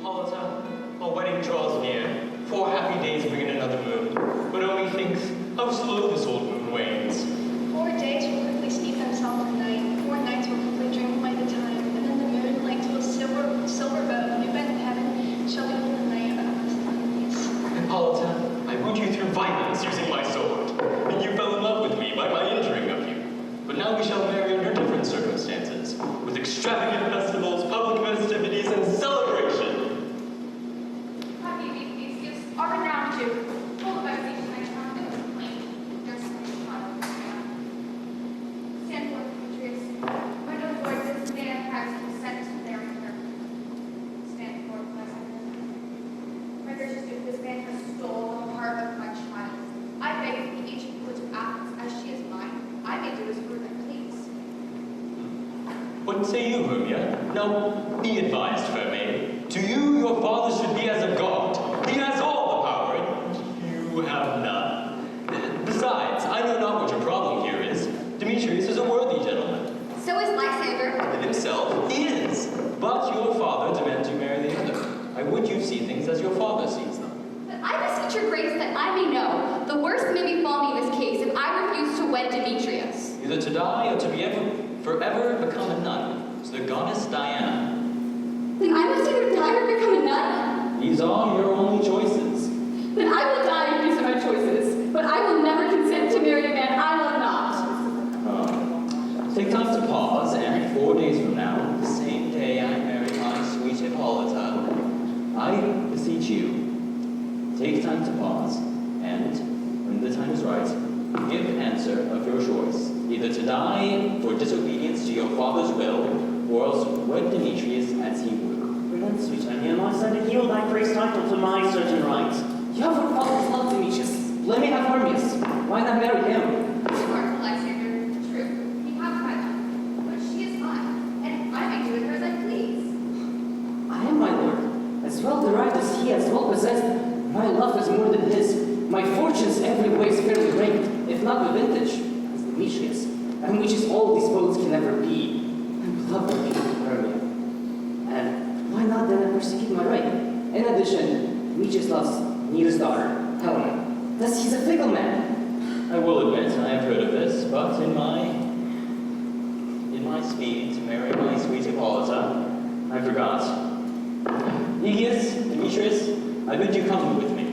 Hippolyta, our wedding draws near. 4 happy days bring in another moon. But only thinks how slow this old moon wanes. 4 days will quickly steep themselves in night. 4 nights will quickly drink like the time. And then the moon, like to a silver boat, new bent in heaven, shall be in the night of endless times. Hippolyta, I wooed you through violence using my sword. And you fell in love with me by my injuring of you. But now we shall marry under different circumstances, with extravagant festivals, public festivities, and celebration. Happy these are renowned too. Full of execution, I found it was plain. Just stand forth, Demetrius. My no lord, this man has consent to marry her. Stand forth, blessed. My gracious duke, this man has stolen the heart of my child. I beg of the ancient village of Athens, as she is mine, I may do as rude and please. What say you, Hermia? Now, be advised, fair maid. To you, your father should be as a god. He has all the power, and you have none. Besides, I know not what your problem here is. Demetrius is a worthy gentleman. So is Lysander. And himself, he is. But your father demands you marry the other. I would you see things as your father sees them. But I beseech your grace that I may know. The worst may befall me in this case if I refuse to wed Demetrius. Either to die or to be forever become a nun, to the goddess Diana. Then I must either die or become a nun? These are your only choices. Then I will die if these are my choices. But I will never consent to marry a man I love not. Take time to pause, and 4 days from now, the same day I marry my sweet Hippolyta, I beseech you, take time to pause, and when the time is right, give answer of your choice, either to die for disobedience to your father's will, or else wed Demetrius as he would. Relent, sweet Hermia, my son, and yield thy praise title to my certain right. You have your father's love, Demetrius. Let me have Hermias. Why not marry him? You are Lysander. True. He has my love. But she is mine, and I may do with her as I please. I am my lord. As well derived as he, as well possessed. My love is more than his. My fortunes every way is fairly ranked, if not with vintage, as Demetrius, and which is all these boats can ever be. And beloved of beautiful Hermia. And why not then persecute my right? In addition, Demetrius loves Nere's daughter, Helena. Thus he's a fickle man. I will admit I have heard of this, but in my speed to marry my sweet Hippolyta, I forgot. Aegeus, Demetrius, I bid you come with me.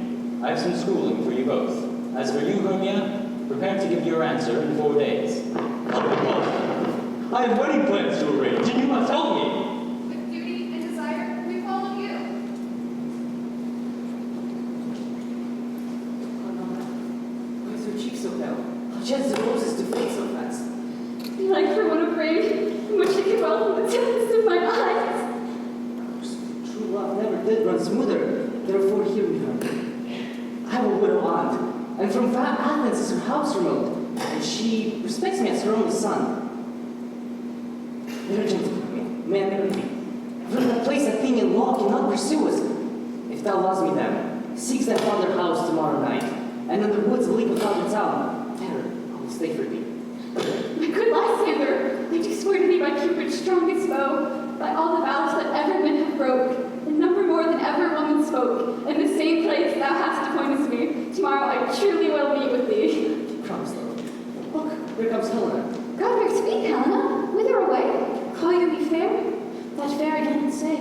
I have some schooling for you both. As for you, Hermia, prepare to give your answer in 4 days. I have wedding plans to arrange, and you must help me. With duty and desire, we follow you. Why is your cheek so pale? How chance the roses to fade so fast? Like for one afraid, in which I can welcome the tempest of my eyes. True love never did run smoother, therefore hear me, Hermia. I have a widow aunt, and from Athens is her house remote, and she respects me as her only son. They are gentle, Hermia, may I marry thee? From that place Athenian law cannot pursue us. If thou loves me then, seek thy father's house tomorrow night, and in the woods leap without the town. There, I will stay for thee. My good Lysander, I do swear to thee by Cupid's strongest bow, by all the vows that ever men have broke, in number more than ever woman spoke, in the same place thou hast appointed me. Tomorrow I truly will meet with thee. Promise, love. Look, here comes Helena. God, very sweet, Helena. Whither away? Call you me fair? That fair I cannot say.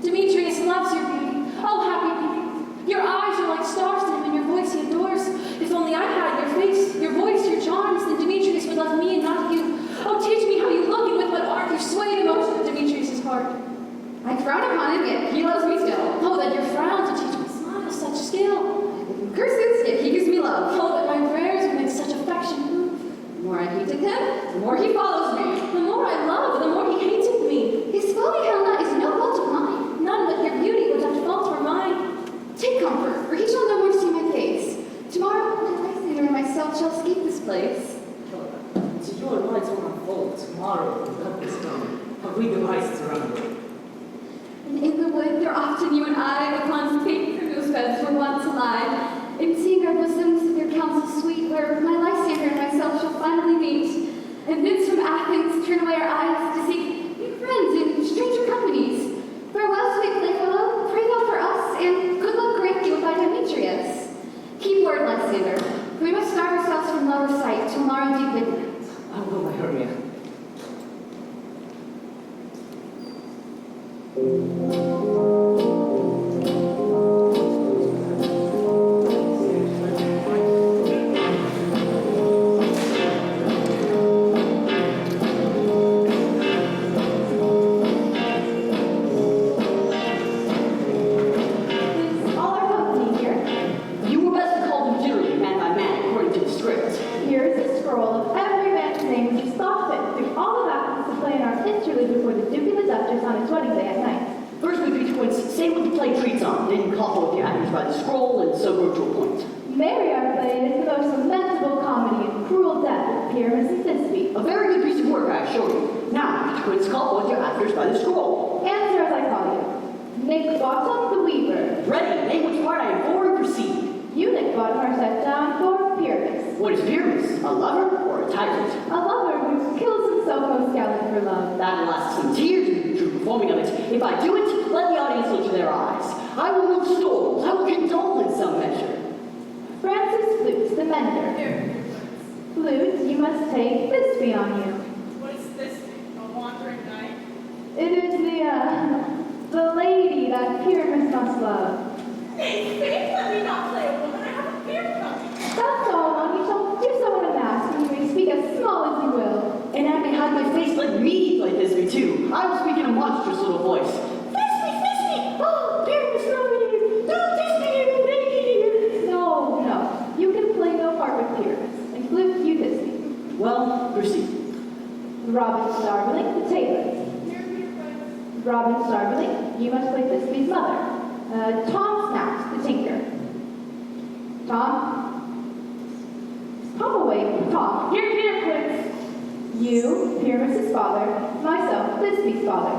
Demetrius loves your beauty. Oh, happy beauty. Your eyes are like stars to him, and your voice he adores. If only I had your face, your voice, your charms, then Demetrius would love me and not you. Oh, teach me how you look and with what art you sway the emotion of Demetrius' heart. I frown upon him, yet he loves me still. Oh, that your frown to teach me smile such skill. Curses, yet he gives me love. Oh, that my prayers would make such affection move. The more I hated him, the more he follows me. The more I love, the more he hated me. His folly, Helena, is no fault of mine. None but your beauty would have fault for mine. Take comfort, for he shall no more see my face. Tomorrow, my Lysander and myself shall escape this place. To your lights will unfold tomorrow when love is done. Have we devised around the way? And in the wood, there often you and I upon faint primrose beds were wont to lie, and seeing our bosoms with your counsel sweet, where my Lysander and myself shall finally meet, and thence from Athens turn away our eyes to seek new friends in stranger companies. Farewell, sweet playfellow, pray my Hermia. Is all our company here? You were best to call them literally man by man according to the script. Here is a scroll of every man's name which is thought fit through all of Athens to play in our interlude before the Duke and the Duchess on his wedding day at night. First we picked points, say what the play treats on, then call forth the actors by the scroll, and so go to a point. Mary, our play, is the most lamentable comedy of cruel death of Pyramus and Thisbe. A very good piece of work, I assure you. Now, each points call forth your actors by the scroll. Answer as I call you. Nick Bottom, the Weaver. Ready, name which part I am for and proceed. You, Nick Bottom, are set down for Pyramus. What is Pyramus? A lover or a tyrant? A lover who kills himself most gallant for love. That'll last some tears in the true performing of it. If I do it, let the audience look to their eyes. I will move storms. I will condole in some measure. Francis Flute, the mender. Flute, you must take Thisbe on you. What is this? A wandering knight? It is the lady that Pyramus must love. Hey, let me not play a woman. I have a beard coming. That's all, and you shall do so in a mask, and you may speak as small as you will. And I may hide my face, let me play Thisbe too. I will speak in a monstrous little voice. Thisbe! Oh, Pyramus, no, Thisbe! No, you can play no part with Pyramus, and Flute, you Thisbe. Well, proceed. Robin Starveling, the tailor. Robin Starveling, you must play Thisbe's mother. Tom Snout, the tinker. Tom? Tom away, Tom. Here, Quince. You, Pyramus' father, myself, Thisbe's father.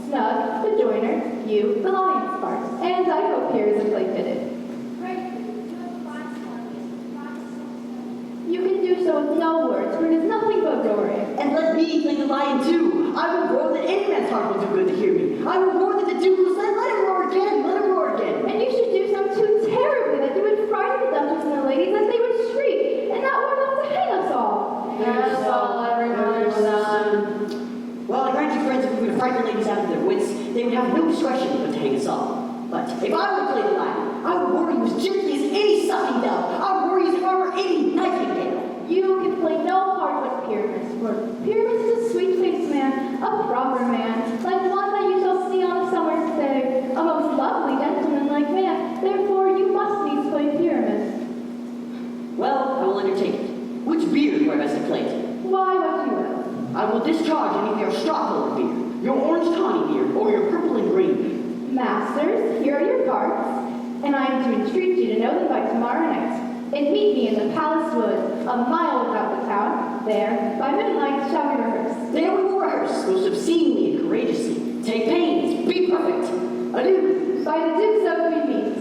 Snug, the joiner, you, the lion's part. And I hope here is a play fitted. You can do so with no words, for it is nothing but roaring. And let me play the lion too. I will roar that any man's heart will do good to hear me. I will roar that the Duke will say, let him roar again, let him roar again. And you should do so too terribly that you would frighten the Duchess and the ladies as they would shriek, and that were enough to hang us all. That's all everyone's done. Well, I grant you, friends, if we were to frighten the ladies out of their wits, they would have no discretion but to hang us all. But if I would play the lion, I would roar you as gently as any sucking dove. I would roar you as if I were any nightingale. You can play no part with Pyramus, for Pyramus is a sweet-faced man, a proper man, like one that you shall see on a summer's day, a most lovely gentleman-like man. Therefore, you must needs play Pyramus. Well, I will undertake it. Which beard were I best to play it? Why, what you will. I will discharge any of your straw-colored beard, your orange tawny beard, or your purple and green beard. Masters, here are your parts, and I am to entreat you to know them by tomorrow night. And meet me in the palace wood, a mile without the town. There, by moonlight, shall we rehearse. There we will rehearse, most obscenely and courageously. Take pains, be perfect. Adieu. By the Duke's oak we meet.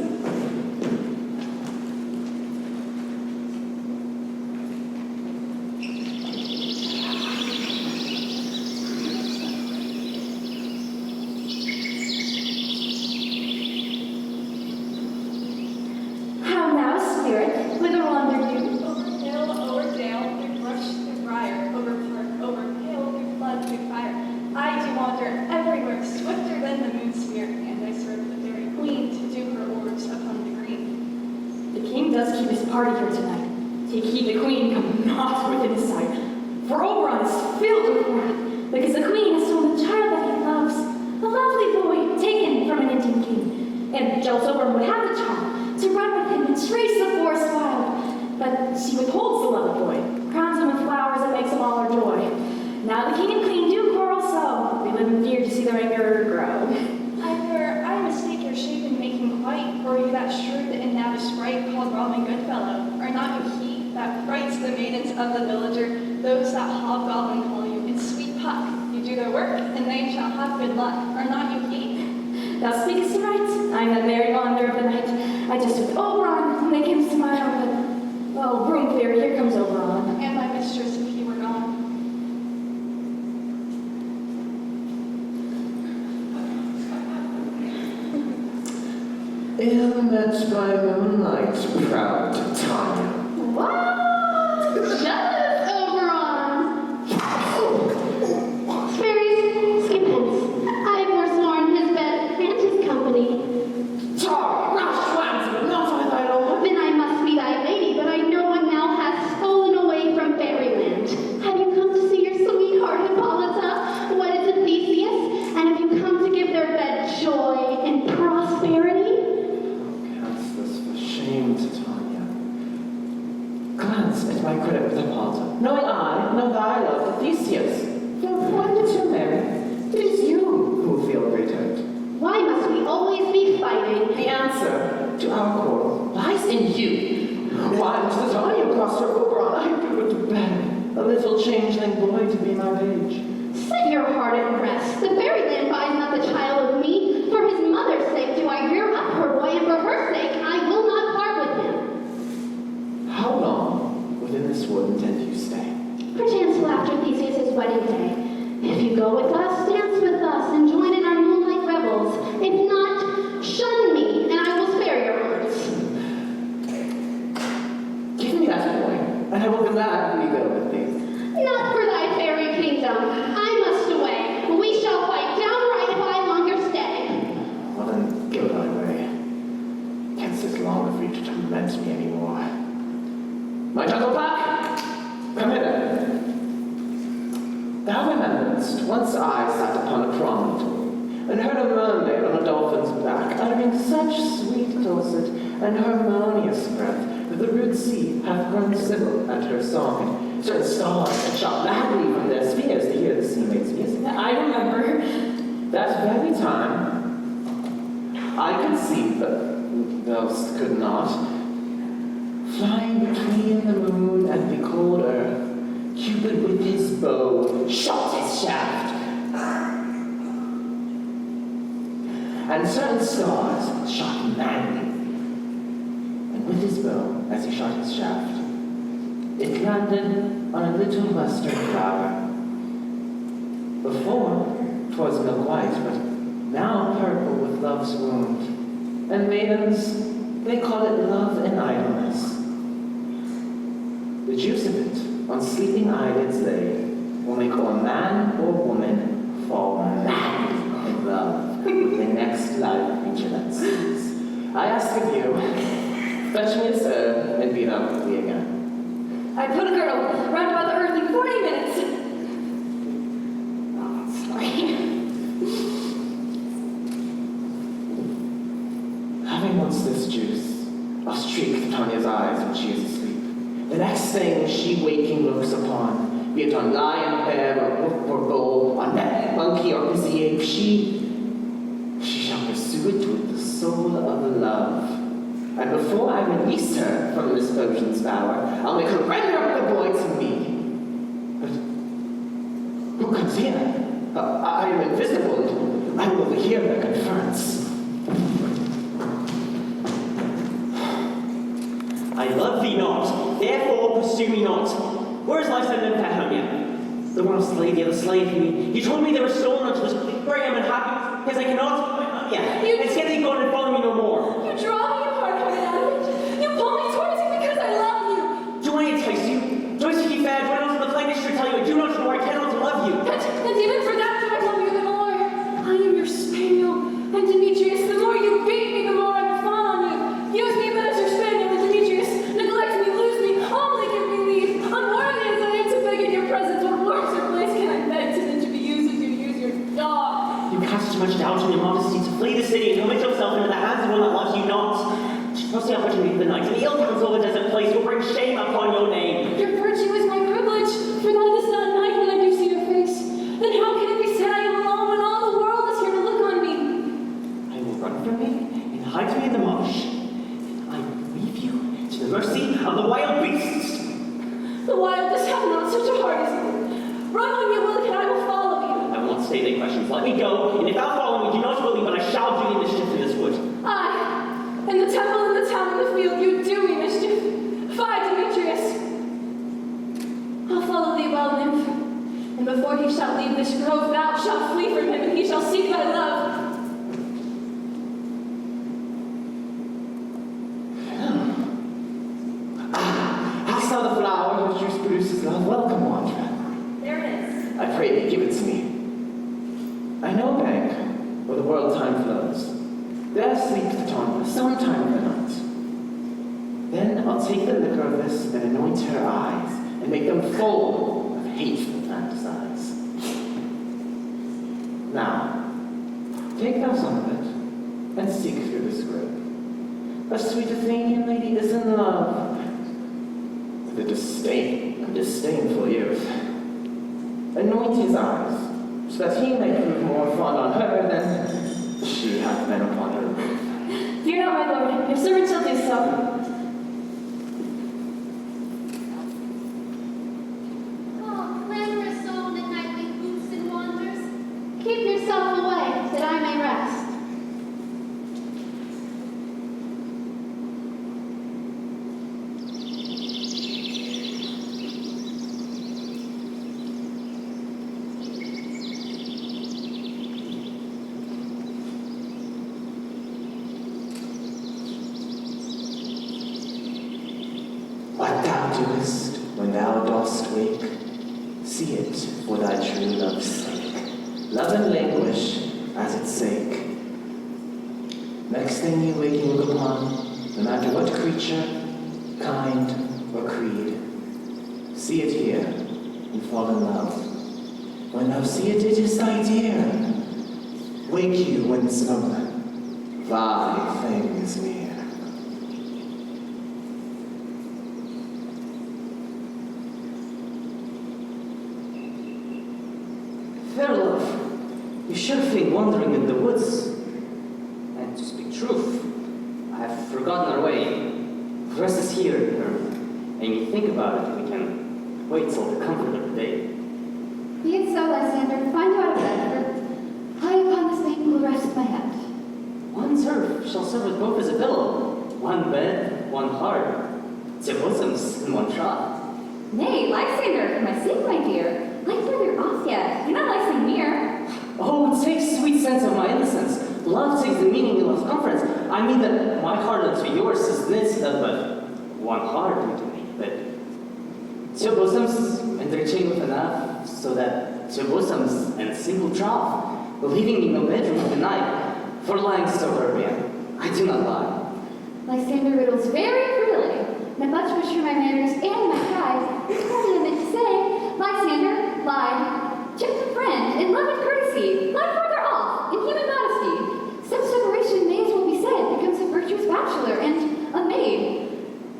How now, spirit? Whither wander you? Over hill, over dale, through brush, through briar, over park, over hill, through flood, through fire. I do wander everywhere, swifter than the moon sphere, and I serve the very queen to do her orbs upon the green. The king does keep his party here tonight. Take heed the queen come not within his sight. For Oberon is filled with wrath, because the queen has stolen the child that he loves, a lovely boy taken from an Indian king. And jealous Oberon would have the child to run with him and trace the forest wild. But she withholds the loved boy, crowns him with flowers and makes him all her joy. Now the king and queen do quarrel so, they live in fear to see their anger grow. I mistake your shape in making quite, or you that shrewd and knavish sprite called Robin Goodfellow. Are not you he that frights the maidens of the villager, those that hobgoblin call you, in sweet puck? You do their work, and they shall have good luck. Are not you he? Thou speakest right. I am that merry wanderer of the night. I just with Oberon, and they came to smile, but, oh, room clear, here comes Oberon. And my mistress, if he were gone. Ill met by moonlight, proud Titania. What? Jealous, Oberon! of thy love to Theseus. From when did you marry? It is you who feel greater. Why must we always be fighting? The answer to our quarrel lies in you. Why must the time you crossed her over I put to bed a little changeling boy to be my page? Set your heart at rest. The very land buys not the child of me. For his mother's sake do I rear up her boy, and for her sake I will not part with him. How long within this wood intend you stay? Perchance till after Theseus' wedding day. If you go with us, dance with us, and join in our moonlight revels. If not, shun me, and I will spare your hearts. Give me that boy, and I will gladly go with thee. Not for thy fairy kingdom. I must away. We shall fight downright if I longer stay. Well then, go thy way. Can't sit longer for you to torment me anymore. My gentle buck, come hither. Thou rememberest, once I sat upon a promontory, and heard a mermaid on a dolphin's back, uttering such sweet dulcet and harmonious breath, that the rude sea hath grown civil at her song. Certain stars had shot madly from their spheres to hear the sea maid's music. I remember. That very time, I could see, but thou could not, flying between the moon and the cold earth, Cupid with his bow shot his shaft. And certain stars shot madly. And with his bow, as he shot his shaft, it landed on a little western flower. Before, 'twas milk white, but now purple with love's wound. And maidens, they call it love and idleness. The juice of it, on sleeping eyelids laid, will make a man or woman fall mad in love with the next live creature that sees. I ask of you, fetch me a serve and be thou with me again. I put a girdle round about the earth in 40 minutes. Oh, sorry. Having once this juice, I'll streak Titania's eyes when she is asleep. The next thing she waking looks upon, be it on lion, bear, or wolf, or bull, on bat, monkey, or busy ape, she shall pursue it with the soul of love. And before I release her from this ocean's power, I'll make her render up the boy to me. But who comes here? I am invisible, and I will overhear their conference. I love thee not, therefore pursue me not. Where is my son and Hermia? The one slave, the other slave me. You told me they were stolen unto this place where I am unhappy, because I cannot. Yeah, instead they go and follow me no more. You draw me apart, Adaption. You pull me towards you because I love you. Do I entice you? Do I seek you fair? Do I not in the plainest truth tell you I do not know I cannot love you? And even for that, do I love you the more? I am your spaniel, and Demetrius, the more you beat me, the more I will fawn on you. Use me but as your spaniel, and Demetrius, neglect me, lose me, only give me leave. Unworthy as I am to beg in your presence, what words or place can I beg to than to be used as you use your dog? You cast too much doubt in your modesty to flee the city and commit yourself into the hands of one that loves you not. Trust the opportunity of the night, and the ill counsel of a desert place will bring shame upon your name. Your virtue is my privilege, for that it is not night when I do see your face. Then how can it be said I am alone when all the world is here to look on me? I will run from me and hide me in the marsh. I will leave you to the mercy of the wild beasts. The wildest have not such a heart as you. Run when you will, and I will follow you. I will not say thy questions. Let me go, and if thou follow me, do not believe, but I shall do thee mischief in this wood. Aye, in the temple, in the town, in the field, you do me mischief. Fie, Demetrius. I'll follow thee well, nymph. And before he shall leave this grove, thou shalt flee from him, and he shall seek thy love. Hast thou the flower whose juice produces love? Welcome, wanderer. There it is. I pray thee, give it to me. I know a bank where the world time flows. There sleeps Titania sometime in the night. Then I'll take the liquor of this and anoint her eyes and make them full of hateful fantasies. Now, take thou some of it and seek through this grove. A sweet Athenian lady is in love with a disdainful youth. anoint his eyes, so that he may prove more fond on her than she hath been upon her roof. Fear not, my lord, your servant shall do so. Oh, clamorous soul that nightly hoops and wanders, keep yourself away, that I may rest. What thou doest when thou dost wake, see it for thy true love's sake. Love and languish as its sake. Next thing you waking look upon, no matter what creature, kind, or creed, see it here and fall in love. When thou see it, it is thy dear. Wake you, winsome, thy thing is near. Fair love, you sure fade wandering in the woods. And to speak truth, I have forgotten our way. The rest is here, and you think about it, we can wait till the comfort of the day. Be it so, Lysander, find you out of bed, for high upon this bank will rest my head. One turf shall serve us both as a pillow. One bed, one heart, two bosoms, and one trot. Nay, Lysander, for my sake, my dear, lie further off yet. You're not lying near. Oh, take sweet sense of my innocence. Love takes the meaning of conference. I mean that my heart unto yours is knit but one heart unto me. But two bosoms interchained with enough, so that two bosoms and a single trough, leaving me no bedroom of the night. For lying so Herbian, I do not lie. Lysander riddles very freely. My butch push for my manners and my pride. It's hardly meant to say, Lysander lied. Just a friend, in love and courtesy, lie further off, in human modesty. Such separation may as well be said becomes a virtuous bachelor and a maid.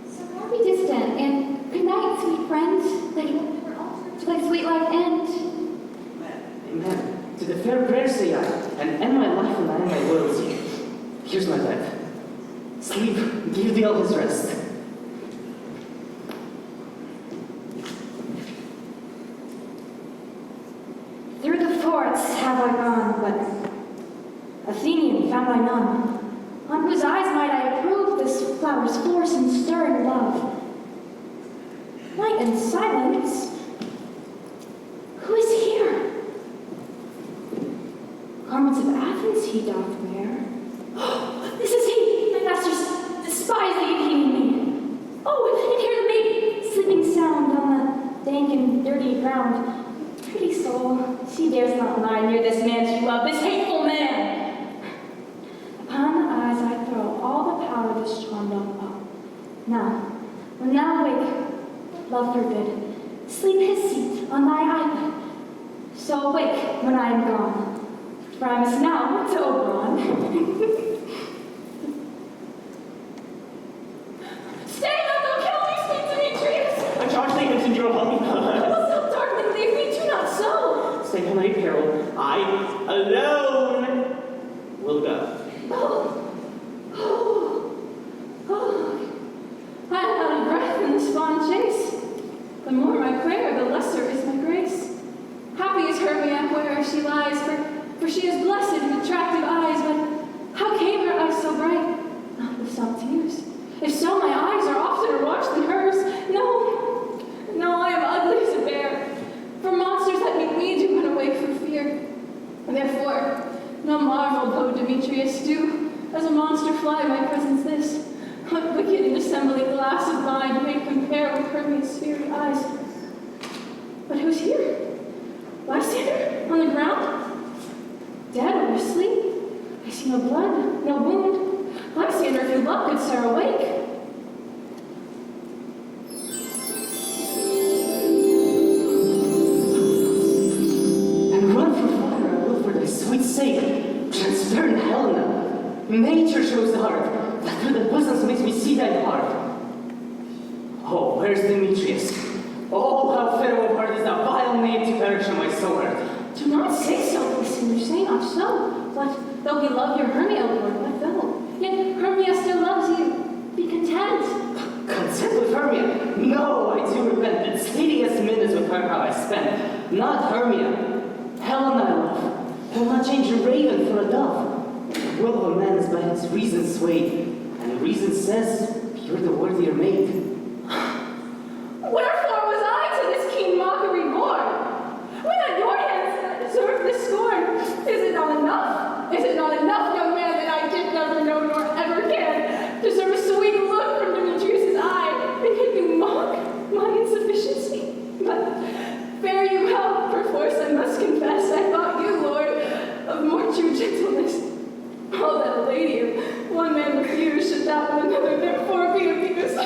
So far be distant, and good night, sweet friend, that you will never alter to thy sweet life end. Amen. To the fair prayer say I, and end my life and end my loyalty. Here's my bed. Sleep, give thee all his rest. Through the forest have I gone, but Athenian found I none, on whose eyes might I approve this flower's force and stirring love. Night and silence, who is here? Garments of Athens he doth wear. This is he, my masters, despise the Athenian maid. Oh, and hear the maid sleeping sound on the dank and dirty ground. Pretty soul, she dares not lie near this man she loved, this hateful man. Upon the eyes I throw all the power this charm doth up. Now, when thou wake, love forbid, sleep his seat on thy eyelid. So awake when I am gone, for I must now to Oberon. Stay, don't kill me, sweet Demetrius! I charge thee, messenger of holy God. Darkling, leave me, do not so! Stay on thy peril. I alone will go. I am out of breath in this fond chase. The more my prayer, the lesser is my grace. Happy is Hermia where'er she lies, for she is blessed with attractive eyes. But how came her eyes so bright? Not with some tears. If so, my eyes are oftener watched than hers. No, I am ugly as a bear. For monsters that meet me do run away for fear. Therefore, no marvel, though Demetrius do, as a monster fly my presence this. What wicked and dissembling glass of mind may compare with Hermia's fiery eyes? But who's here? Lysander? On the ground? Dead or asleep? I see no blood, no wound. Lysander, if you love, good sir, awake. And run for fire, I will for thy sweet sake. Transparent Helena, nature shows the heart, that through the bosoms makes me see thy heart. Oh, where's Demetrius? Oh, how fair of heart is that vile maid to perish on my not so. But though he loved your Hermia, Lord, my fellow, yet Hermia still loves you. Be content. Content with Hermia? No, I do repent. It's hideous minutes with her how I spent. Not Hermia. Helen I love. Will not change a raven for a dove. The will of a man is by his reason swayed, and reason says you're the worthier maid. Wherefore was I to this keen mockery born? When at your hands I deserved this scorn. Is it not enough? Is it not enough, young man, that I did never know nor ever can deserve a sweet look from Demetrius' eye, and yet you mock my insufficiency? But fare you well, perforce I must confess, I thought you, Lord, of more true gentleness. Oh, that a lady of one man refuse should that of another therefore be abused.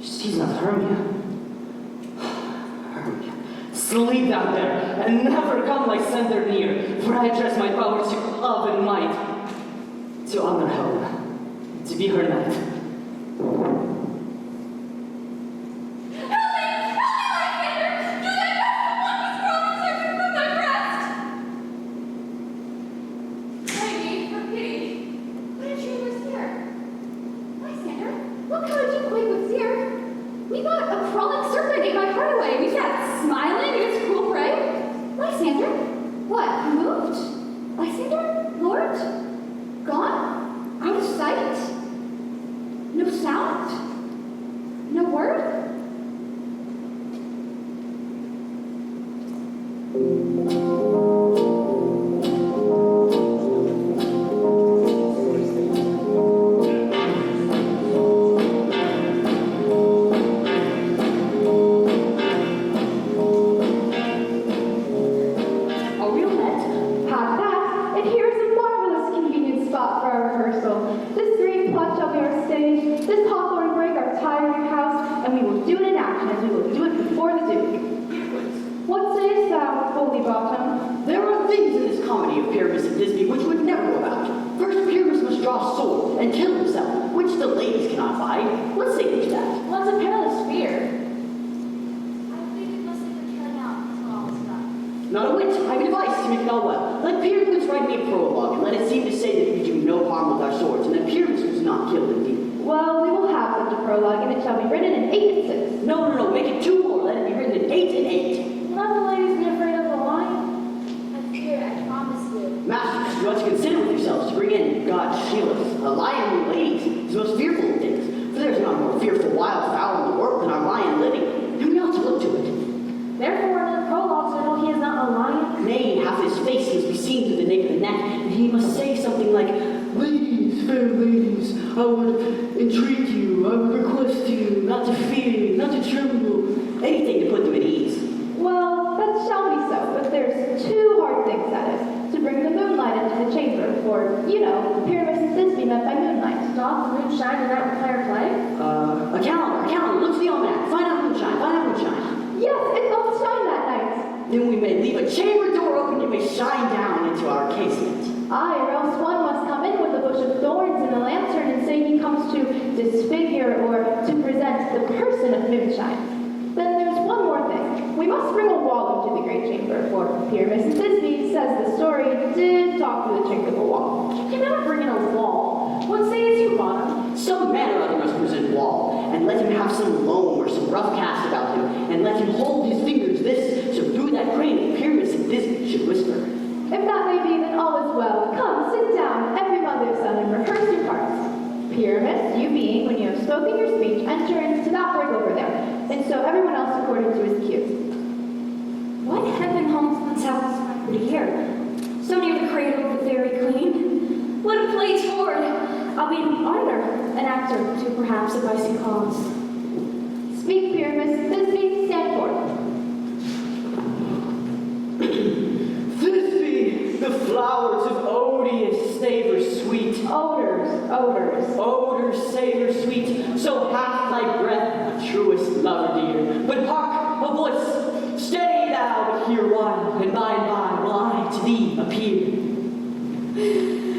She's not Hermia. Hermia, sleep out there, and never come my sender near, for I address my power to love and might, to honor Helen, to be her knight.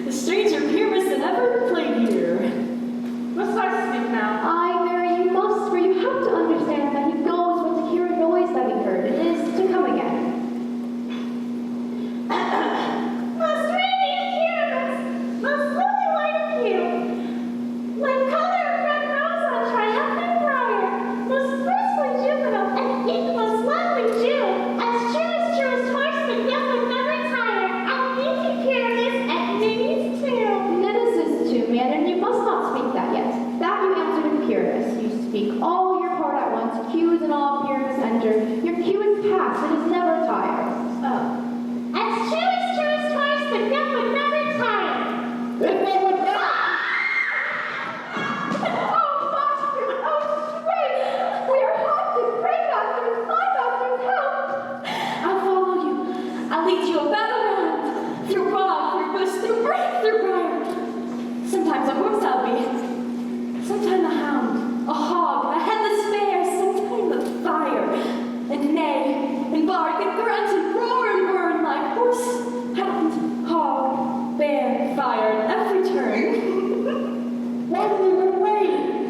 The stranger Pyramus than ever played here. Must I speak now? Aye, Mary, you must, for you have to understand that he goes but to hear a noise that he heard. It is to come again. smooth and all pure and tender. Your cue is past, it is never tired. Oh. As true as twice, the death would never tire. If they would Oh, Foster! Oh, spring! We are hostage! Pray, Doctor! My Doctor, help! I'll follow you. I'll lead you a battle round. Through bog, through bush, through brake, through briar. Sometimes a horse I'll be. Sometimes a hound, a hog, a headless bear. Sometimes a fire. And neigh, and bark, and grunt, and roar, and burn like horse, hound, hog, bear, fire, at every turn. Why did they run away?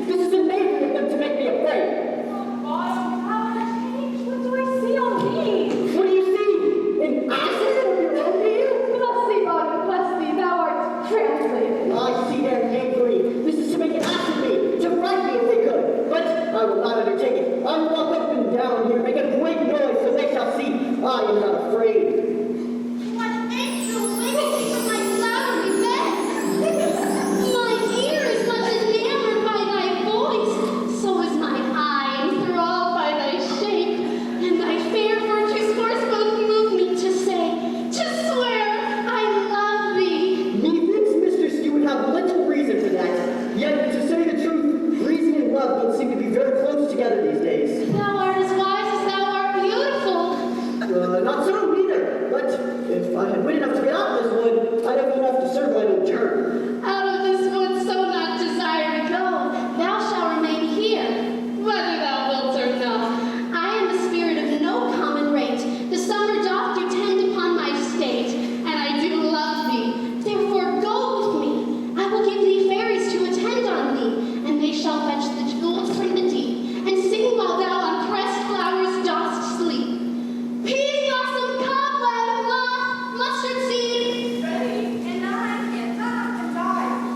This is enabling of them to make me afraid. What do I see on me? What do you see? An accident of your own deal? Bless thee, God, bless thee, thou art translated. I see their knavery. This is to make an ass of me, to frighten me if they could. But I will not undertake it. I will walk up and down here, make a great noise so they shall see I am not afraid. What angel wings from my flowery bed? My ear is much enamored by thy voice, so is my eye enthralled by thy shape, and thy fair virtues force both move me to say, to swear, I love thee. Methinks, mistress, you would have little reason for that. Yet, to say the truth, reason and love don't seem to be very close together these days. Thou art as wise as thou art beautiful. Not so, neither. But if I had wit enough to get out of this wood, I'd have enough to serve my own turn. Out of this wood so not desire to go, thou shalt remain here, whether thou wilt or no. I am the spirit of no common rate. The summer doth do tend upon my state, and I do love thee. Therefore go with me. I will give thee fairies to attend on thee, and they shall fetch the jewels from the deep, and sing while thou on pressed flowers dost sleep. Peas blossom, cobweb, moth, mustard seed. Ready, and I.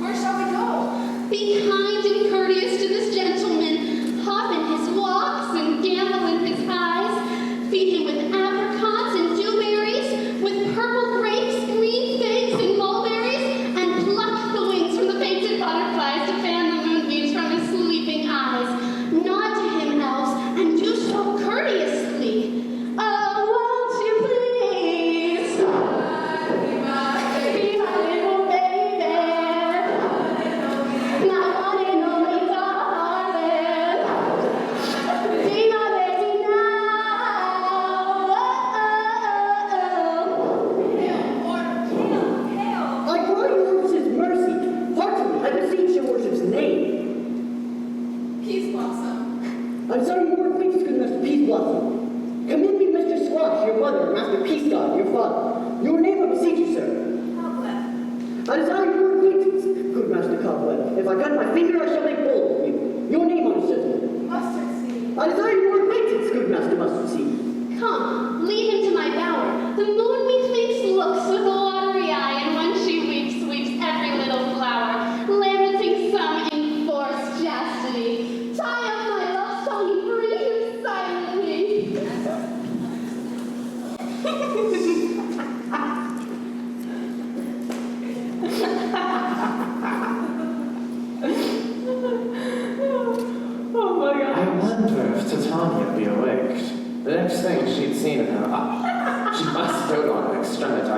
Where shall we go? Be kind and courteous to this gentleman. Hop in his walks and gambol in his highs. Feed him with apricots and dewberries, with purple grapes, green figs, and mulberries, and pluck the wings from the painted butterflies to fan the moonbeams from his sleeping eyes. Nod to him, elves, and do so courteously. Oh, won't you please? Be my little baby. My one and only darling. Be my baby now. I cry your worship's mercy. Heartily, I beseech your worship's name. Peas blossom. I'm sorry, your acquaintance, good Master Peas Blossom. Commend me, Mr. Squash, your mother, Master Peas God, your father. Your name, I beseech you, sir. Cobweb. I desire your acquaintance, good Master Cobweb. If I cut my finger, I shall make bold of you. Your name, understood. Mustard seed. I desire your acquaintance, good Master Mustard Seed. Come, lead him to my bower. The moon methinks looks with a watery eye, and when she weeps, weeps every little flower, lamenting some enforced chastity. Tie up my love song and breathe silently. Oh my I God. wonder if Titania be awaked. The next thing she'd seen of her, she must dote on an extremity.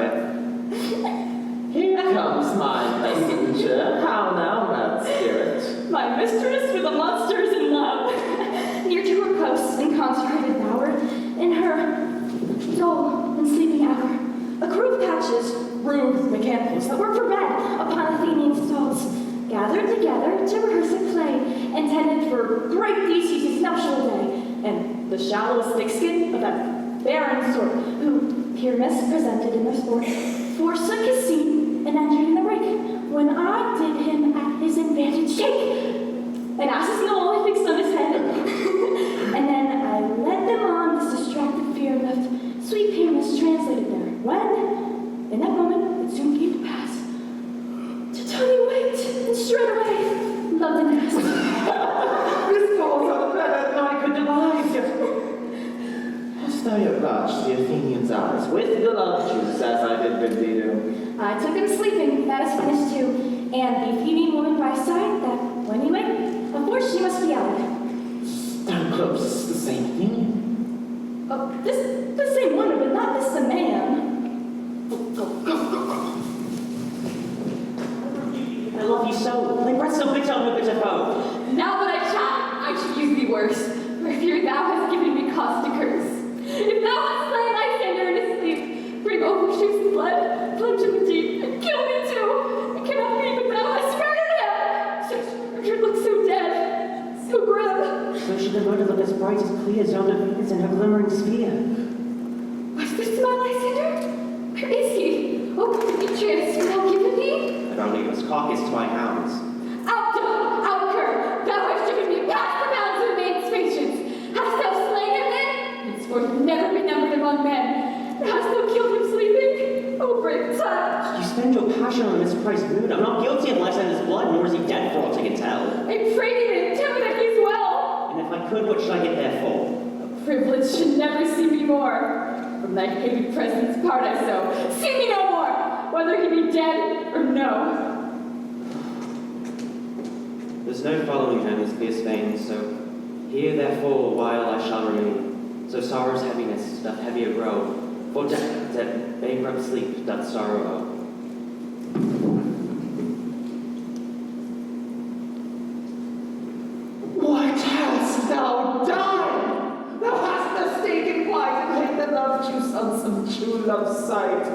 Here comes my messenger. How now, mad spirit? My mistress with the monsters in love. Near to her post and consecrated bower, in her dull and sleeping hour, a crew of patches, rude mechanicals that work for men upon Athenian stalls, gathered together to rehearse a play intended for great Theseus' nuptial day, and the shallow thick-skin of that barren sort who Pyramus presented in their sport forsook his seat and entered in the ring, when I did him at his advantage shake, an ass's knoll fixed on his head, and then I led them on this distracted fear left sweet Pyramus translated there, when, in that moment, it soon came to pass. Titania waked and straight away loved an ass. This calls out better than I could devise yet. Hast thou yet watched the Athenians' eyes with the love juice as I did bid thee do? I took him sleeping, that is finished too, and the Athenian woman by his side, that when he waked, of course she must be out. Stand close, the same thing. Oh, this the same woman, but not this the man. I love you so. Like breath so bitter on a bitter foe. Now that I chat, I should use thee worse. For fear thou hast given me cause to curse. If thou hast slain Lysander in his sleep, bring overshoes and blood, plunge in the deep, and kill me too. I cannot be, but thou hast murdered him. Such murder looks so dead, so grim. So should the murder look as bright as clear as yonder Venus in her glimmering sphere. Was this my Lysander? Where is he? Oh, Demetrius, you will give it me? But only was carcass to my hounds. Outdone, outcur, thou hast driven me past the bounds of man's patience. Hast thou slain him then? Henceforth never be numbered among men. Hast thou killed him sleeping? Oh, brave son. You spend your passion on a mispriced mood. I'm not guilty of Lysander's blood, nor is he dead for aught I can tell. I pray thee then, tell me that he's well. And if I could, what should I get there for? A privilege should never see me more. From thy hated presence part I so. See me no more, whether he be dead or no. There's no following him his fierce veins, so here therefore a while I shall remain. So sorrow's heaviness doth heavier grow, for death that bankrupt sleep doth sorrow owe. What hast thou done? Thou hast mistaken quite and laid the love juice on some true love's sight.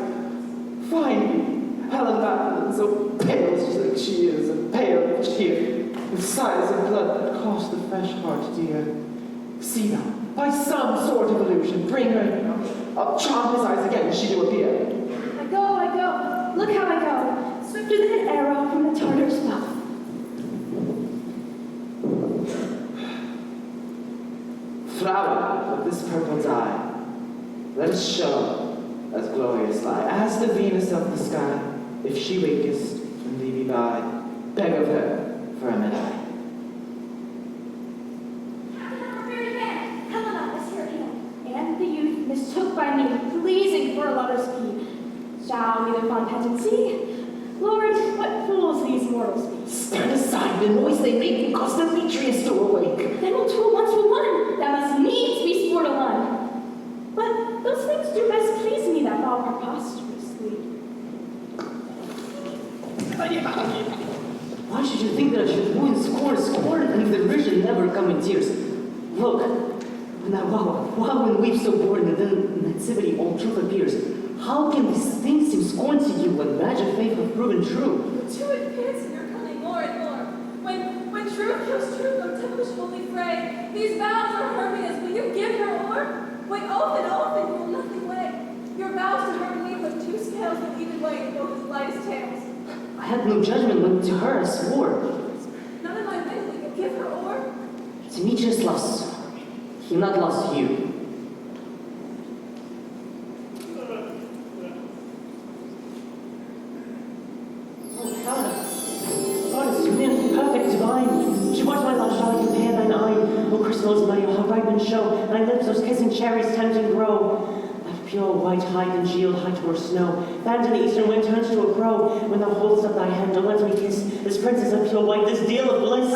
Find me, Helen Madeline, so pale as she is, and pale of cheer, with sighs of blood that cost the fresh heart dear. See thou, by some sort of illusion, bring her. I'll charm his eyes again, she do appear. I go, look how I go, swifter than an arrow from the Tartar's mouth. Flower of this purple dye, let us show as glorious lie, as the Venus of the sky, if she wakest and thee be by, beg of her for a medal. Helena is here again, and the youth mistook by me, pleasing for a lover's key. Shall neither fond peasant see? Lord, what fools these mortals be! Stand aside, the noise they make will cause Demetrius to awake. Then we'll two once for one, thou must needs be sport alone. But those things do best please me that fall preposterously. Why should you think that I should woo and scorn, and if the vision never come in tears? Look, wow, and weep so born, and then in nativity all truth appears. How can these things seem scorn to you when magic faith have proven true? To advance in your cunning more and more. When truth kills truth, no tempest will be fray. These vows are Hermia's, will you give her o'er? When oath and will nothing weigh. Your vows to her me with two scales will even weigh both as light as tails. I had no judgment when to her I swore. None of my men will you give her o'er? Demetrius loves her. He not loves you. Perfect divine. She was my love, shall I compare thine eye? O crystals money, how ripened show, thy lips those kissing cherries tempt and grow. That pure white hide congealed high toward snow, fanned in the eastern wind turns to a crow. When thou holdest up thy hand, don't let me kiss this princess of pure white, this deal of bliss.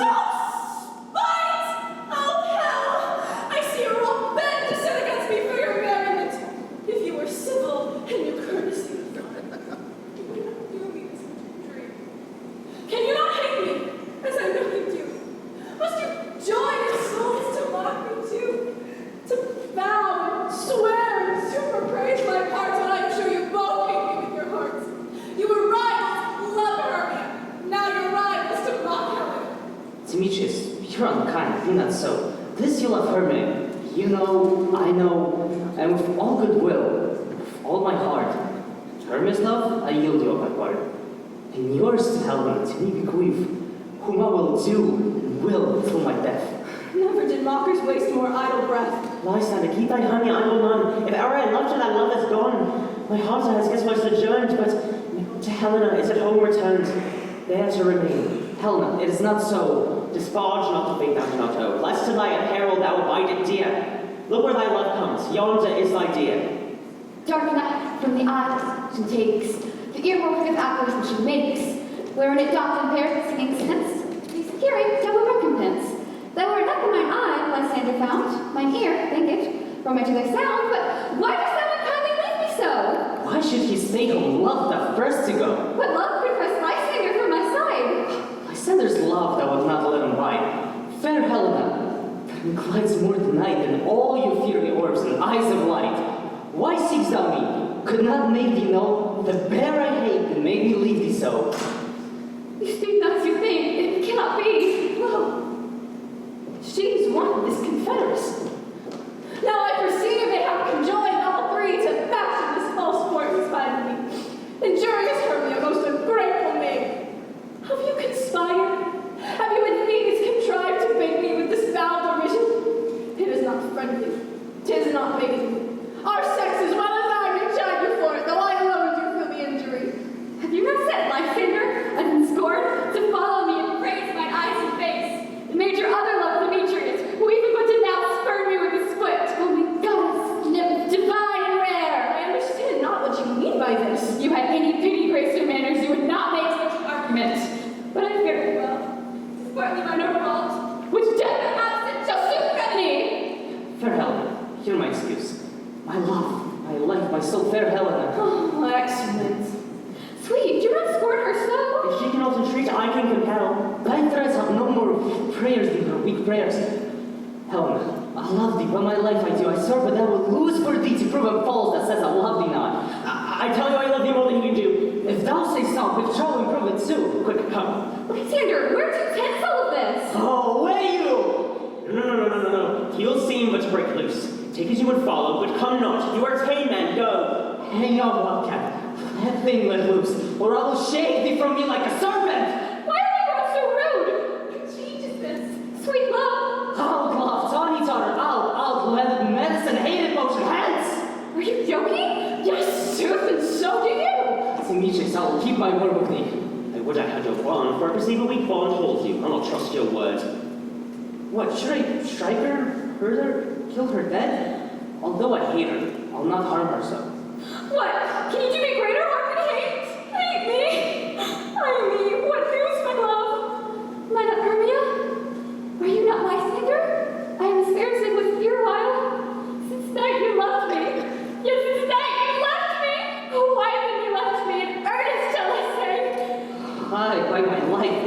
Demetrius, you're unkind, do not so. This you love Hermia. You know, I know, and with all goodwill, with all my heart. Hermia's love, I yield you up my part. And yours, Helena, to me bequeath, whom I will do and will till my death. Never did mockers waste more idle breath. Lysander, keep thy honey, I will none. If ever I loved her, that love is gone. My heart has guessed my sojourned, but to Helena is at home returned, there to remain. Helena, it is not so. Disparage not the faith thou cannot owe, lest to thy apparel thou abide it dear. Look where thy love comes, yonder is thy dear. Dark enough from the eyes she takes, the earmark of apparition she makes, wherein it doth impair the singing sense, these hearing double recompense. Thou art not in mine eye, Lysander found, mine ear, think it, romantic thy sound, but why dost thou unkindly leave me so? Why should he stay whom love the first to go? What love could press Lysander from my side? Lysander's love thou wilt not let him bide. Fair Helena, that inclines more to night than all your fiery orbs and eyes of light. Why seekst thou me? Could not make thee know the bear I hate that made me leave thee so. You speak not as you think, it cannot be. Lo, she is one of this confederacy. Now I perceive they have conjoined all three to fashion this false sport in spite of me. Injurious Hermia, most ungrateful maid. Have you conspired? Have you with thieves contrived to bait me with this foul derision? It is not friendly. 'Tis not maidenly. Our sex as well as I may chide you for it, though I alone do feel the injury. Have you not said, Lysander, and in scorn, to follow me and praise mine eyes and face? And made your other love Demetrius, who even but did now spurn me with his foot. Oh my goddess, nymph divine and rare. I understand not what you mean by this. If you had any pity, grace, or manners, you would not make such arguments. But I very well. 'Tis partly mine own fault, which death and absence shall soon remedy. Fair Helena, hear my excuse. My love, my life, my soul, fair Helena. Oh, excellent. Sweet, do not scorn her so. If she cannot entreat, I can compel. Thy threats have no more prayers than her weak prayers. Helena, I love thee, but my life I do. I swear, but thou wilt lose for thee to prove him false that says I love thee not. I tell you I love you more than you do. If thou say so, withdraw and prove it too. Quick, come. Lysander, where to tell of this? Oh, away you! No. He'll seem but break loose. Take as you would follow, but come not. You are tame, man, go. Hang on, wildcat. That thing let loose, or I will shake thee from me like a serpent. Why have you grown so rude? What change is this? Sweet love. Out, love, tawny daughter, out, let medicine, hated motion, hence! Are you joking? Yes, sooth, and so do you. Demetrius, I will keep my word with thee. I would I had your bond, for I perceive a weak bond holds you. I'll not trust your word. What, should I strike her, hurt her, kill her dead? Although I hate her, I'll not harm her so. What? Can you do me greater harm than hate? Hate me? I mean, what news, my love? My not Hermia? Are you not Lysander? I am scarcely with fear while. Since night you loved me. Yes, since night you left me. Oh, why then you left me in earnest, shall I say? I, by my life,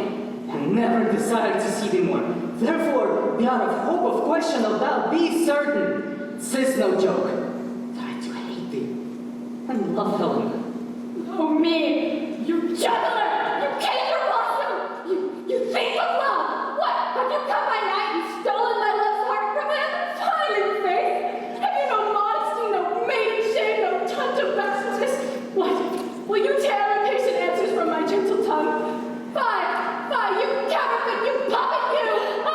have never desired to see thee more. Therefore, beyond of hope of question of thou, be certain, 'tis no joke, that I do hate thee, and love Helena. Oh, me! You juggler! You canker blossom! You thief of love! What? Have you come by night and stolen my love's heart from my untimely face? Have you no modesty, no maiden shame, no touch of bashfulness? What? Will you tear impatient answers from my gentle tongue? Fie, you counterfeit, you puppet, you! Oh!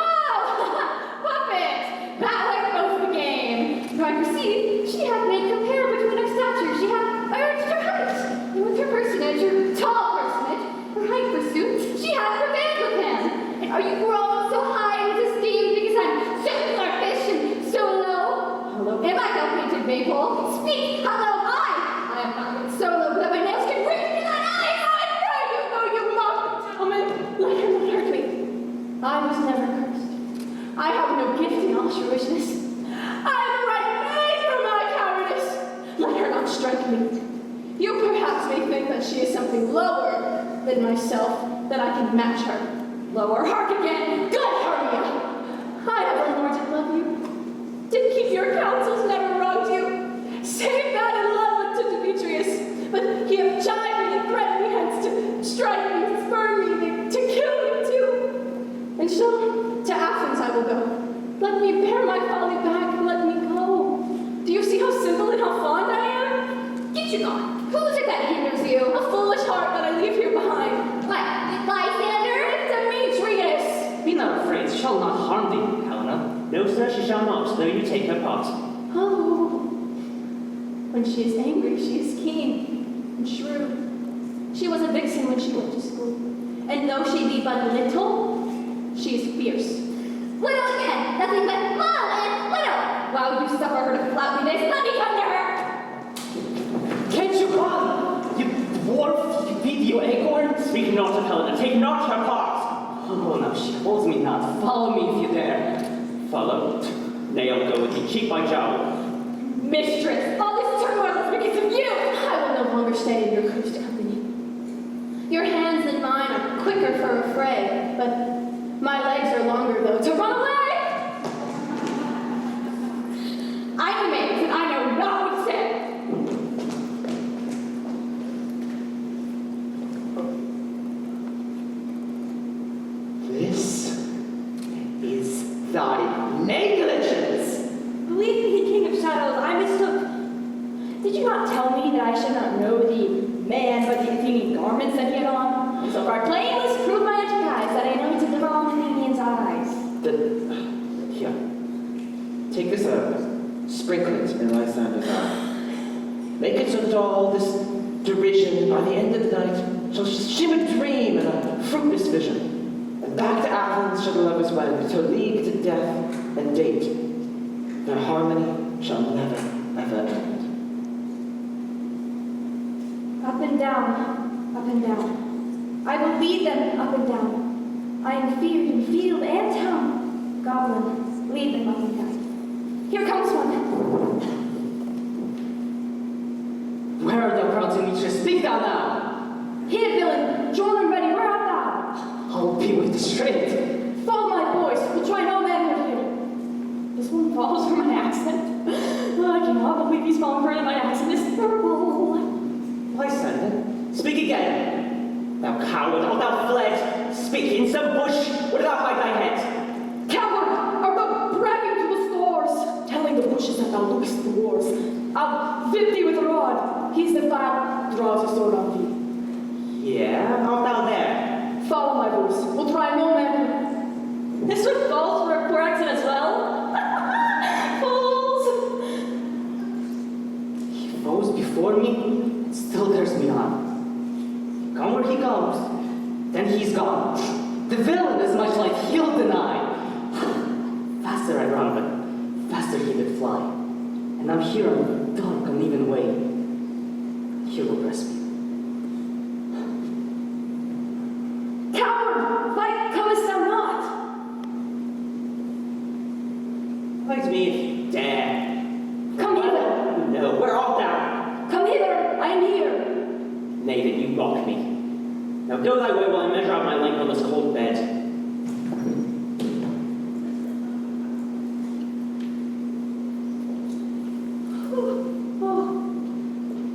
Puppet! That like both the game. For I perceive she hath made compare between our statures. She hath urged her height. And with her personage, her tall personage, her height pursuit, she hath prevailed with him. And are you grown so high in his esteem because I'm so starfish and so low? How low am I, thou painted Maypole? Speak, how low am I? I am not so low that my nails can reach to thine eyes. I pray you, though you mock, gentlemen, let her not hurt me. I was never cursed. I have no gift in altruishness. I am the right maid for my cowardice. Let her not strike me. You perhaps may think that she is something lower than myself, that I can match her. Lower, hark again, good Hermia. I ever more did love you. Did keep your counsels, never wronged you. Save that in love to Demetrius. But he have chided me and threatened me hence to strike me, spurn me, to kill me too. And so, to Athens I will go. Let me bear my folly back, let me go. Do you see how simple and how fond I am? Get you gone. Who is it that hinders you? A foolish heart that I leave here behind. Lysander, Demetrius. Be not afraid, she shall not harm thee, Helena. No, sir, she shall not, though you take her part. Oh. When she is angry, she is keen and shrewd. She was a vixen when she went to school. And though she be but little, she is fierce. Little again, nothing but little and little. While you suffer her to flout me this, let me come to her. Can't you run? You dwarf, you thief, you acorn? Speak not of Helena, take not her part. Oh, Oh, now she holds me not. Follow me if you dare. Follow. Nay, I'll go with you, cheek by jowl. Mistress, all this turmoil is because of you! I will no longer stay in your cursed company. Your hands and mine are quicker for a fray, but my legs are longer, though, to run away! I'm a maid, and I know not what to say! This is thy negligence. Believe me, King of Shadows, I mistook. Did you not tell me that I should not know the man but the Athenian garments that he had on? And so far, blameless, prove my enterprise that I know to live on Athenian's eyes. Here. Take this sprinkle it in Lysander's eye. Make it so that all this derision by the end of the night shall shim a dream and a fruitless vision. And back to Athens shall the lovers wend, to league to death and date. Their harmony shall never, ever end. Up and down, up and down. I will lead them up and down. I am feared in field and town. Goblin, lead them up and down. Here comes one. Where art thou, proud Demetrius? Speak thou now! Here, villain, drawn and ready, where art thou? I'll be with the strength. Follow my voice, we'll try no manhood here. This one falls for my accent. I cannot believe he's fallen for my accent. It's purple. Lysander, speak again. Thou coward, art thou fled? Speak, in some bush, where did thou hide thy head? Coward, art thou bragging to the stores? Telling the bushes that thou lookest at the wars. I'll whip thee with a rod. He's the fat, draws a sword on thee. Yeah, art thou there? Follow my voice. We'll try no manhood. This one falls for a poor accent as well. Fools! He rose before me, and still dares me on. Come where he goes, then he's gone. The villain is much like he'll deny. Faster I run, but faster he did fly. And I'm here on the dark, uneven way. He will rest me. Coward! Why comest thou not? Fight me if you dare. Come hither. No, where art thou? Come hither. I am here. Nay, then you mock me. Now go thy way while I measure out my length on this cold bed.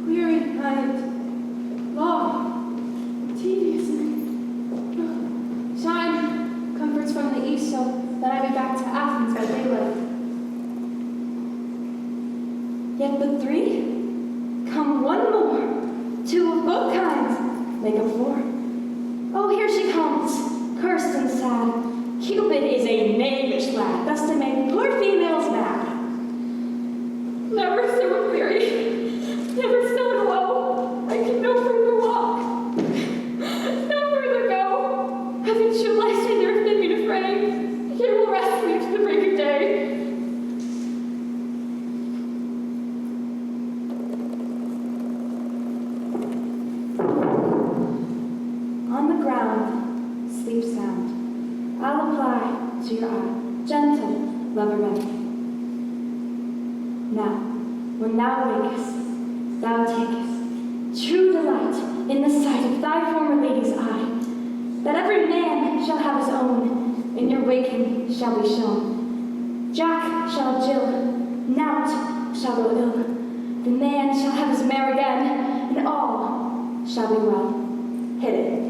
Weary night, long, tedious night. Shine comforts from the east, so that I be back to Athens by daylight. Yet but three, come one more, two of both kinds, make a four. Oh, here she comes, cursed and sad. Cupid is a knavish lad, thus to make poor females mad. Never so weary, never so in woe. I can no further walk, no further go. Heaven should bless me, there has been me to frame. Here will rest me to the break of day. On the ground, sleep sound. I'll apply to your eye, gentle lover remedy. Now, when thou wakest, thou takest true delight in the sight of thy former lady's eye, that every man shall have his own, in your waking shall be shown. Jack shall Jill, Nout shall go ill, the man shall have his mare again, and all shall be well. Hit it.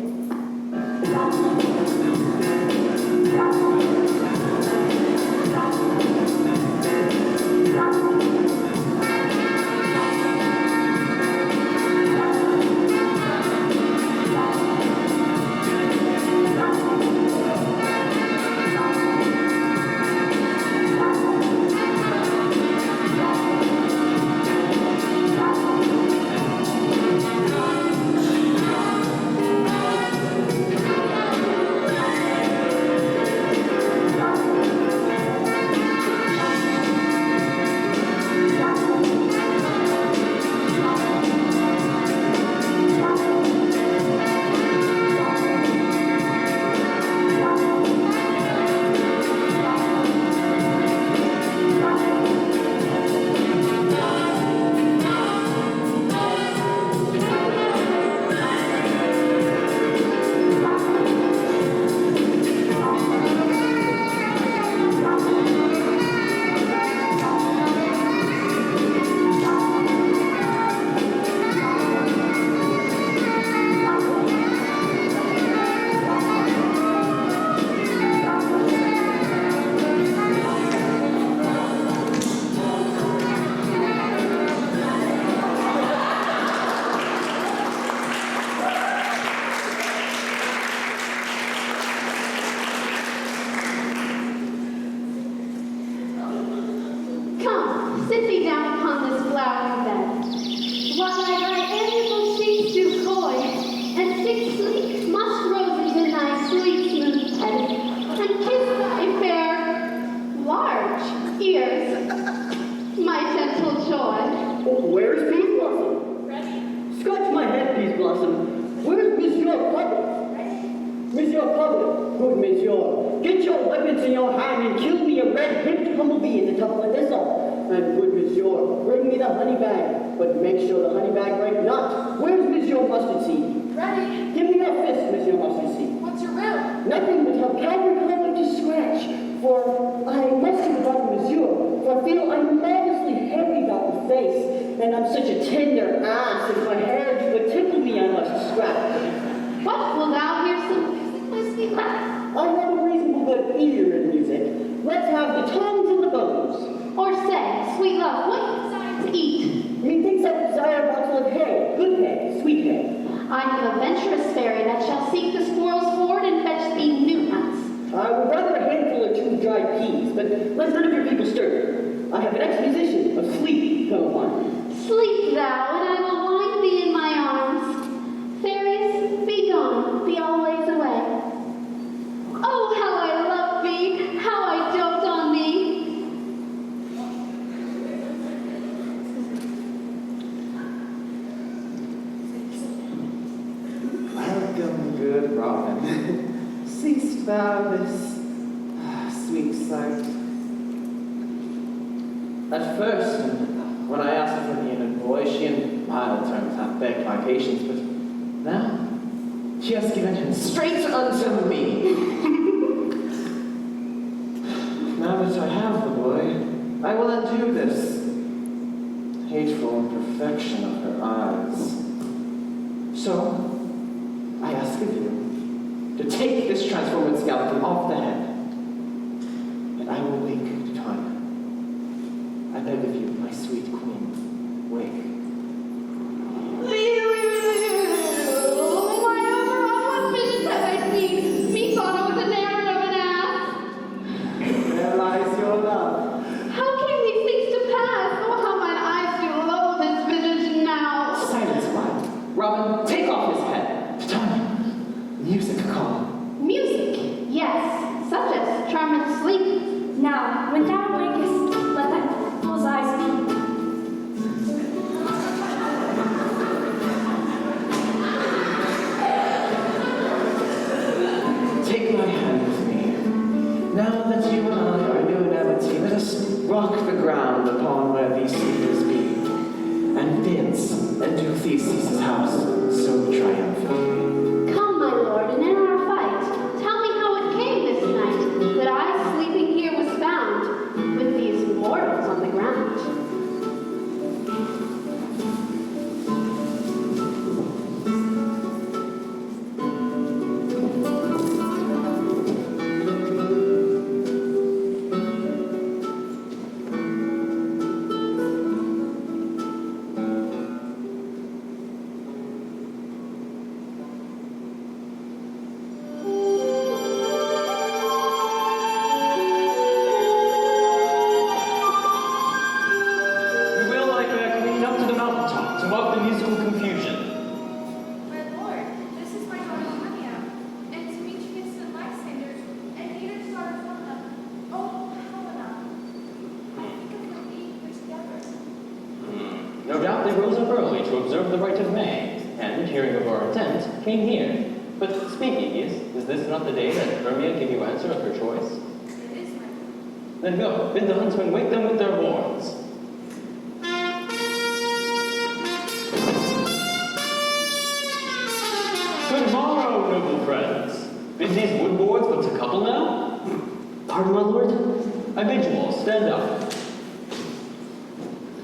while I thy amiable cheeks do coy, and fix sleek musk roses in thy sweet smooth head, and kiss thy fair, large ears, my gentle joy. Oh, where's Peace Blossom? Ready? Scratch my head, Peace Blossom. Where's Monsieur Public? Ready? Monsieur Public, good Monsieur, get your weapons in your hand and kill me a red-hipped humblebee in the top of this all. And good Monsieur, bring me the honey bag, but make sure the honey bag break not. Where's Monsieur Mustard Seed? Ready? Give me your fist, Monsieur Mustard Seed. What's your will? Nothing but how Calvary come up to scratch, for I must have forgotten Monsieur, for I feel I'm marvelously hairy about the face, and I'm such a tender ass, if my hair would tickle me I must scratch. What, will thou hear some music, my sweet lad? I have a reasonable good ear in music. Let's have the tongues and the bones. Or say, sweet love, what you desire to eat? Methinks I desire a bottle of hay, good hay, sweet hay. I have a venturous fairy that shall seek the squirrel's hoard and fetch thee new nuts. I would rather a handful or two of dried peas, but let none of your people stir. I have an ex-musician of sleep come upon me. Sleep thou, and I will wind thee in my arms. Fairies, be gone, be always away. Oh, how I love thee, how I dote on thee. Welcome, good Robin. Seest thou this sweet sight? At first, when I asked for the innocent boy, she in mild terms hath begged my patience, but now she has given him straight unto me. Now that I have the boy, I will undo this hateful imperfection of her eyes. So, I ask of you to take this transformed skeleton off the head, and I will wake Titania. I beg of you, my sweet queen, wake. My overall visions have I seen. Methought I was enamored of an ass. There lies your love. How came these things to pass? Oh, how mine eyes do loathe its visage now. Silence, lad. Robin, take off his head. Titania, music call. Music, yes, such as charmeth sleep. Now, when thou wakest, let thy fool's eyes be. Take my hand with me. Now that you and I are new in amity, let us rock the ground upon where these cedars be, and dance and do Theseus' house so triumphantly. Come, my lord, and in our fight, tell me how it came this night that I sleeping here was found with these mortals on the ground. We will, I bear queen, up to the mountaintop to mark the musical confusion. My lord, this is my daughter Tanya, and Demetrius and Lysander, and Peter's daughter Helena. Oh, Helena. I think of them being here together. No doubt they rose up early to observe the rite of May, and, hearing of our intent, came here. But speak, Aeneas, is this not the day that Hermia gave you answer of her choice? It is my lord. Then go, bid the huntsmen wake them with their horns. Good morrow, noble friends. Bid these wood boards but to couple now? Pardon, my lord? I bid you all stand up.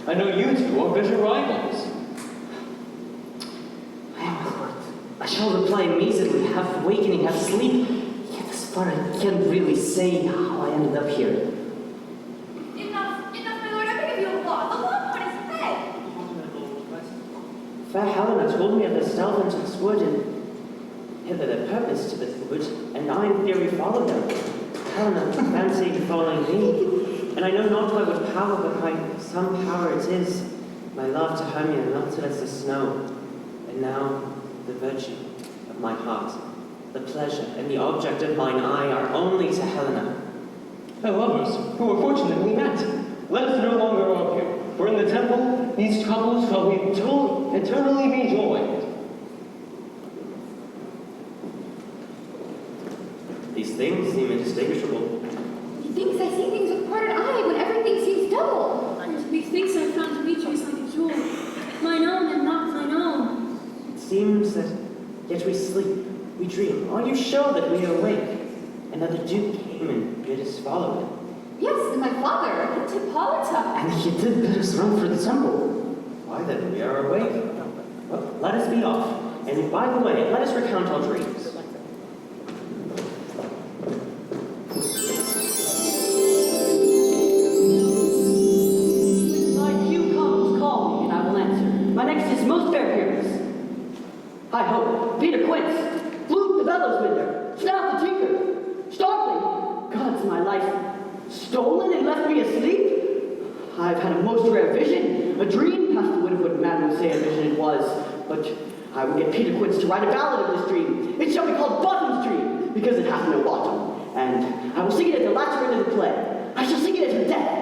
I know you two are bitter rivals. Aye, my lord. I shall reply immediately, half awakening, half asleep. Yet thus far I can't really say how I ended up here. Enough, my lord. I beg of you a law. The law upon his head. Fair Helena told me of the stealth into this wood, and hither the purpose to this wood, and I in theory followed them. Helena fancied following me, and I know not by what power, but by some power it is, My love to Hermia melted as the snow, and now the virtue of my heart, the pleasure and the object of mine eye are only to Helena. The lovers who were fortunately met. Let us no longer argue, for in the temple these couples shall be eternally be joined. These things seem indistinguishable. Methinks I see things with parted eye when everything seems double. Methinks I found Demetrius like a jewel, mine own and not thine own. It seems that yet we sleep, we dream. Are you sure that we are awake, and that the Duke came and bid us follow him? Yes, and my father, and Hippolyta. And he did bid us run for the temple. Why then, we are awake. Well, let us be off. And by the way, let us recount our dreams. My cue comes, call me, and I will answer. My next is most fair peers. Hi ho, Peter Quince, Luke the bellows mender, Snap the tinker, Startling, God's my life, stolen and left me asleep? I've had a most rare vision, a dream, past the wit of what man would say a vision it was, but I will get Peter Quince to write a ballad of this dream. It shall be called Bottom's Dream, because it hath no bottom, and I will sing it at the latter end of the play. I shall sing it at her death.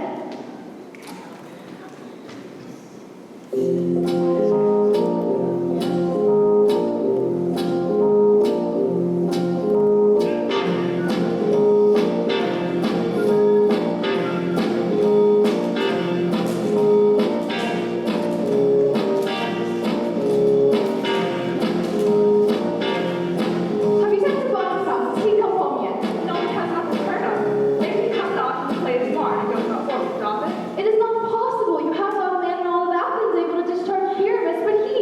Have you sent to Bottom's house? Has he come home yet? No, he has not returned us. Maybe he comes out and plays smart and goes not forward, stop it. It is not possible. You have not a man in all of Athens able to discharge Pyramus, but he.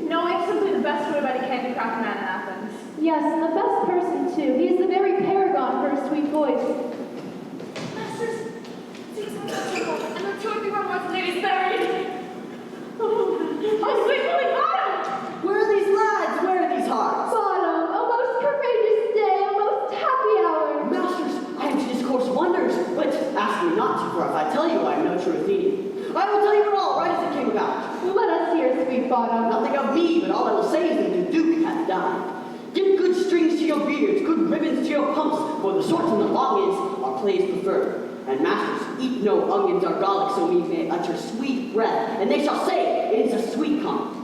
Knowing simply the best way by the handicraft man in Athens. Yes, and the best person too. He is the very paragon for his sweet voice. Masters, see some temple, and the two of you are once ladies buried. Oh, sweet holy Bottom! Where are these lads? Where are these hearts? Bottom, a most courageous day, a most happy hour. Masters, I am to discourse wonders, but ask me not to, for if I tell you I am no true Athenian. I will tell you it all, right as it came about. Let us hear, sweet Bottom. Nothing of me, but all I will say is that the Duke hath died. Give good strings to your beards, good ribbons to your pumps, for the short and the long ends are plays preferred. And masters, eat no onions or garlic, so we may utter sweet breath, and they shall say it is a sweet comment.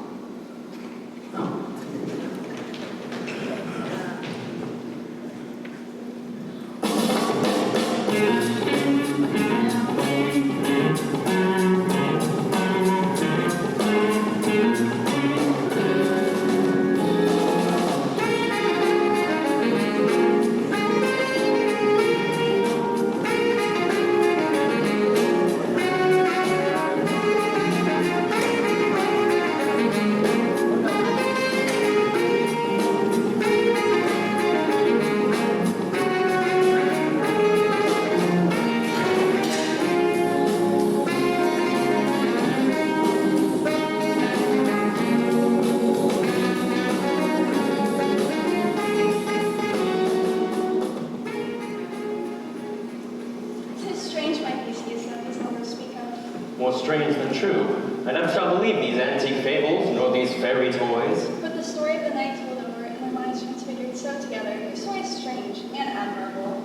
Tis strange, my Theseus, that these lovers speak of. More strange than true. I never shall believe these antique fables, nor these fairy toys. But the story of the night told over, and their minds transfigured so together, your story is strange and admirable.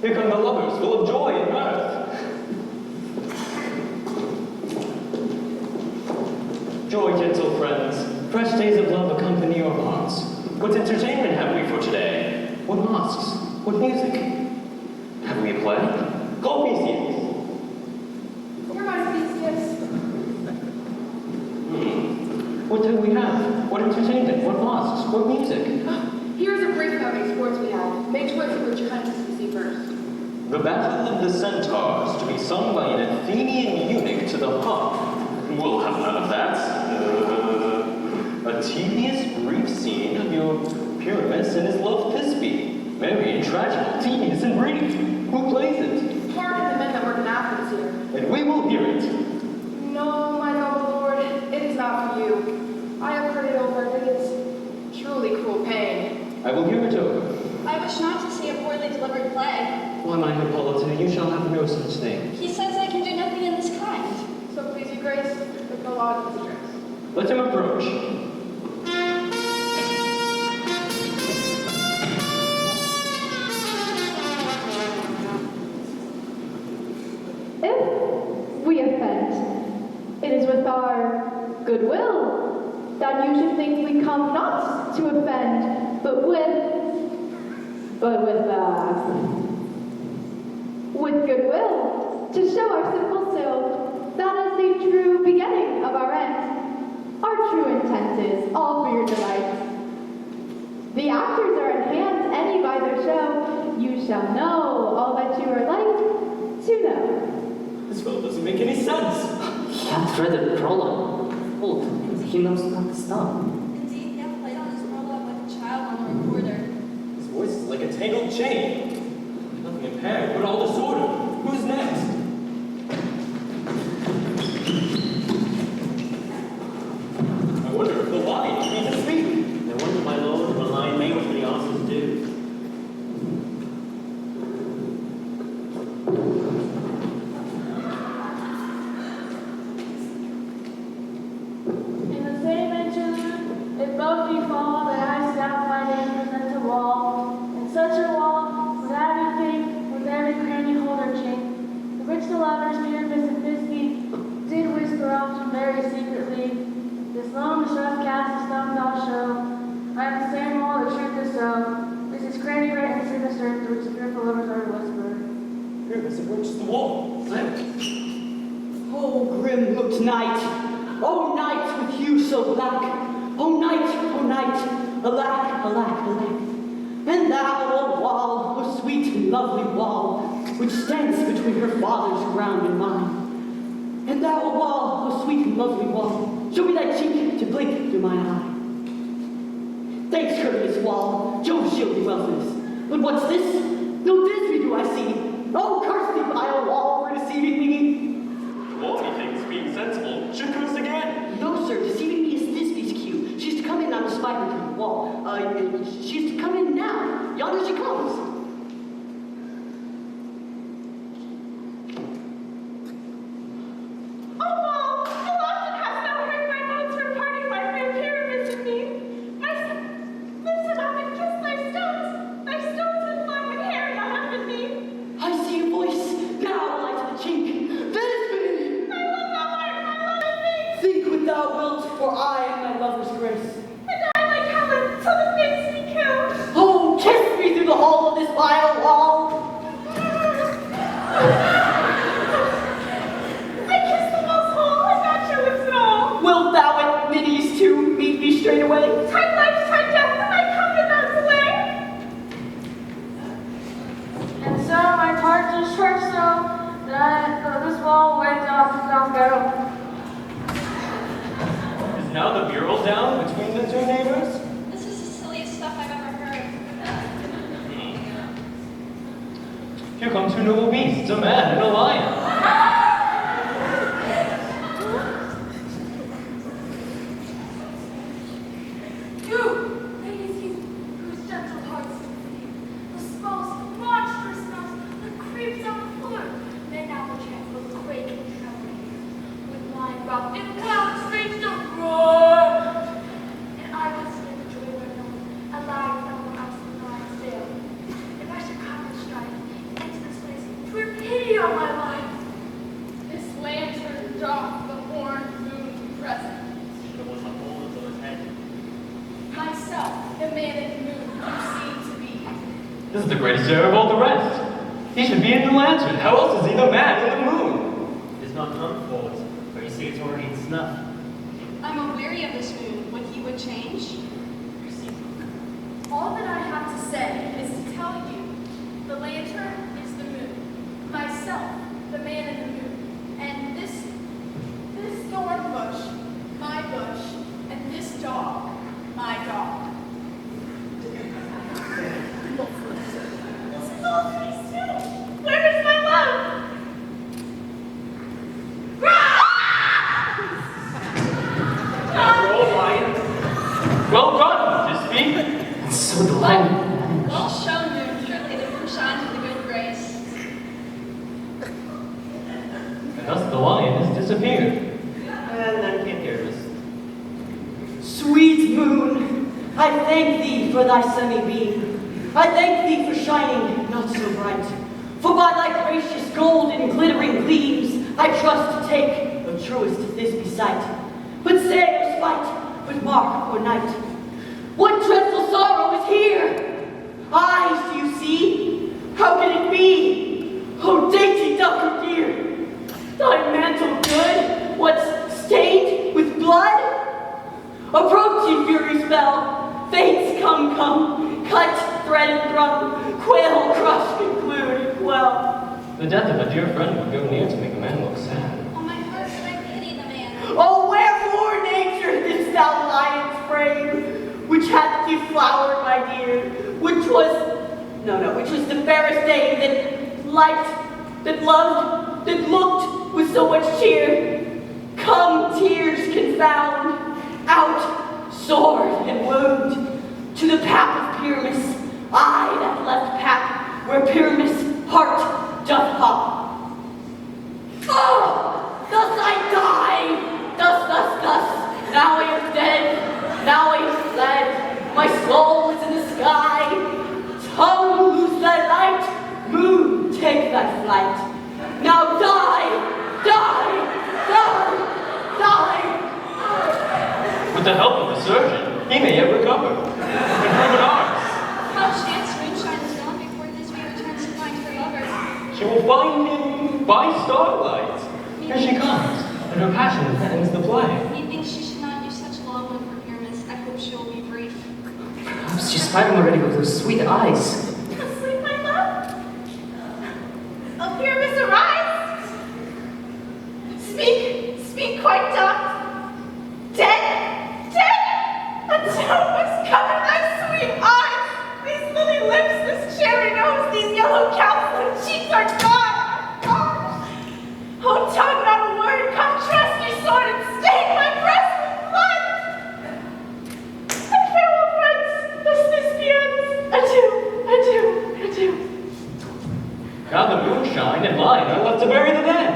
Here come the lovers, full of joy and mirth. Joy, gentle friends, fresh days of love accompany your hearts. What entertainment have we for today? What masks? What music? Have we a play? Call Theseus. You're my Theseus. What do we have? What entertainment? What masks? What music? Here's a brief of the sports we have. Make choice of which kind to see first. The Battle of the Centaurs, to be sung by an Athenian eunuch to the harp. We'll have none of that. A tedious, brief scene of your Pyramus and his love Thisbe. Merry and tragical, tedious and brief. Who plays it? Pardon the men that work in Athens here. And we will hear it. No, my noble lord, it is not for you. I have heard it over, and it is truly cruel pain. I will hear it over. I wish not to see a poorly delivered play. Why, my Hippolyta, you shall have no such thing. He says I can do nothing in this kind. So please your grace, with no spot his address. Let him approach. If we offend, it is with our goodwill that you should think we come not to offend, but with goodwill, to show our simple self that as the true beginning of our end, our true intent is all for your delight. The actors are in hands, any by their show, you shall know all that you are like to know. This fellow doesn't make any sense. He had read the prologue. Oh, he knows not to stop. Indeed, he had played on his prologue like a child on a recorder. His voice is like a tangled chain. Nothing impaired, but all disordered. Who's next? I wonder if the lion needs to speak. No wonder, my lord, when a lion may what the answers do. In the same interlude, it both befall that I staff my name present a wall, and such a wall, with everything, with every cranny hold or chink. The rich the lovers, Pyramus and Thisbe, did whisper often very secretly, this long, this rough cast, this thumb thou show. I am the same wall, the truth is so. This is cranny right and sinister, through which the fearful lovers are whispered. Pyramus approaches the wall. Silent. Oh, grim looked night! Oh, night with hue so black! Oh, night, alack, alack, alack! And thou, O wall, O sweet and lovely wall, which stands between her father's ground and mine. And thou, O wall, O sweet and lovely wall, show me thy cheek to blink through mine eye. Thanks, courteous wall, Jove shield thee well for this. But what's this? No Thisbe do I see. Oh, curse thee, vile wall, for deceiving me. The wall, methinks, being sensible, should curse again. No, sir, deceiving me is Thisbe's cue. She's to come in on the spider through the wall. She's to come in now. Yonder she comes. I see a voice. Now, light the chink. Thisbe! Think what thou wilt, for I am my lover's grace. Oh, kiss me through the hole of this vile wall. Wilt thou at middies too meet me straight away? And so my heart is hurt so that this wall went off go. Is now the mural down between the two neighbors? This is the silliest stuff I've ever heard. Here come two noble beasts, a man and a lion. This is the greatest error of all the rest. He should be in the lantern. How else is he the man in the moon? It is not unfold, for you see it's already in snuff. I'm aweary of this moon. What he would change? All that I have to say is to tell you, the lantern is the moon, myself, the man in the moon, and this thorn bush, my bush, and this dog, my dog. This is all very still. Where is my love? After all, lion. Well done, Thisbe. And so the lion. Well shown, moon. Surely the moon shines with a good grace. And thus the lion has disappeared. And then came thank thee for thy semi-beam. I thank thee for shining not so bright. For by thy gracious gold and glittering gleams, I trust to take the truest of this beside. But say or spite, but mark or night. What dreadful sorrow is here? Eyes, do you see? How can it be? Oh, dainty duck dear, thy mantle good, what's stained with blood? Approach, ye fury spell, fates come, cut, thread, and drum, quail, crush, conclude, and quell. The death of a dear friend would go near to make a man look sad. Oh, my heart, I pity the man. Oh, wherefore, nature, didst thou lion's frame, which hath deflowered, my dear, which was the fairest dame that liked, that loved, that looked with so much cheer. Come, tears confound, out, sword and wound, to the pap of Pyramus, I that left pap, where Pyramus' heart doth hop. Oh, thus I die, thus, now I am dead, now I am fled, my soul is in the sky. Tongue, lose thy light, moon, take thy flight. Now die, die, die, die. With the help of the surgeon, he may yet recover. Improved arms. How chance Moonshine is gone before this man returns to find her lover? She will find him by starlight. Here she comes, and her passion ends the play. Methinks she should not use such love one for Pyramus. I hope she will be brief. Perhaps she spied him already with those sweet eyes. Asleep, my love? Oh, Pyramus, arise! Speak quite dark. Dead, a tempest cover thy sweet eyes. These lily lips, this cherry nose, these yellow calves, cheeks are gone. Oh, tongue, not a word, come trust me, sword, and stain my breast with blood. And farewell, friends, thus this begins. Adieu. Now the moonshine and mine are left to bury the dead.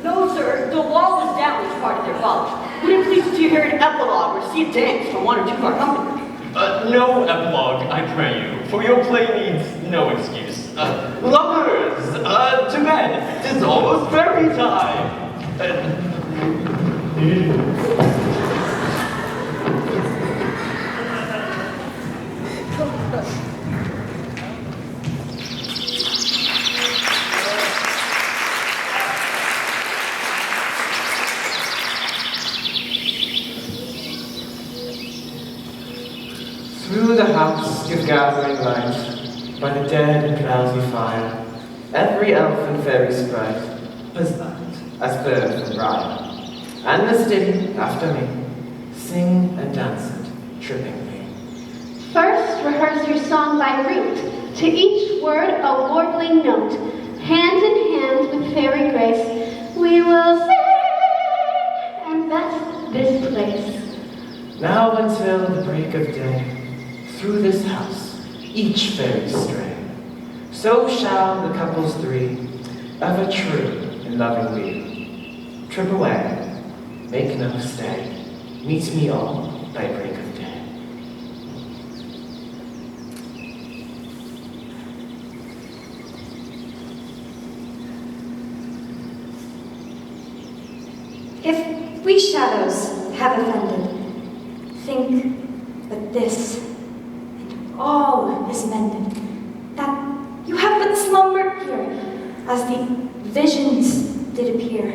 No, sir, the wall was down as part of their folly. Would it please to hear an epilogue or see a dance from one or two of our company? No epilogue, I pray you, for your play needs no excuse. Lovers, to bed, 'tis almost fairy time. Through the house give gathering light, by the dead and drowsy fire, every elf and fairy sprite was light as bird from briar. And the stiddy, after me, sing and dance it trippingly. First, rehearse your song by root, to each word a warbling note. Hand in hand with fairy grace, we will sing and best this place. Now until the break of day, through this house each fairy stray. So shall the couples three, ever true in loving weal, trip away, make no stay, meet me all by break of day. If we shadows have offended, think that this and all is mended, that you have but slumbered here, as the visions did appear,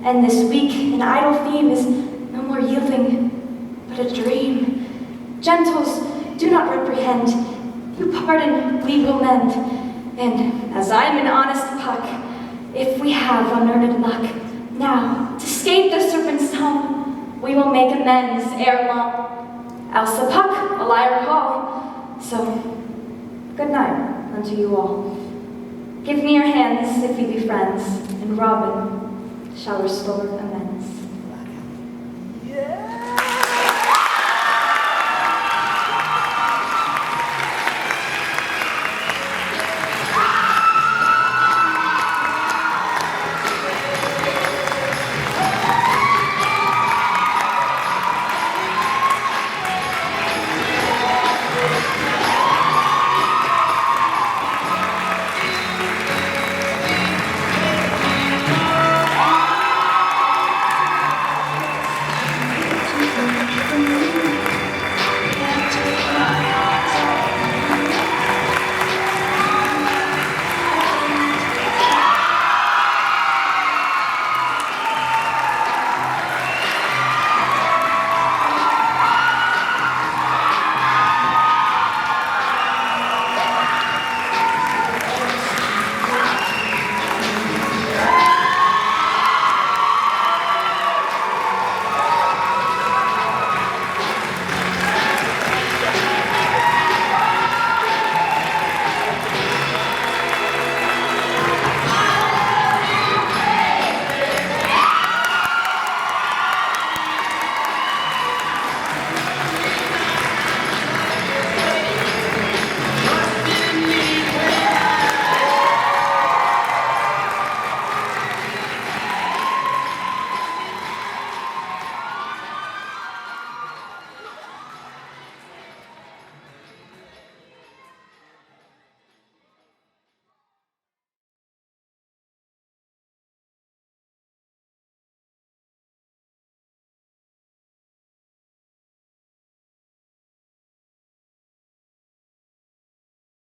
and this weak and idle theme is no more yielding, but a dream. Gentles, do not reprehend, you pardon, we will mend, and as I'm an honest puck, if we have unearned luck, now, to escape the serpent's tongue, we will make amends ere long. Else the puck will I recall. So, good night unto you all. Give me your hands if we be friends, and Robin shall restore amends. Yeah.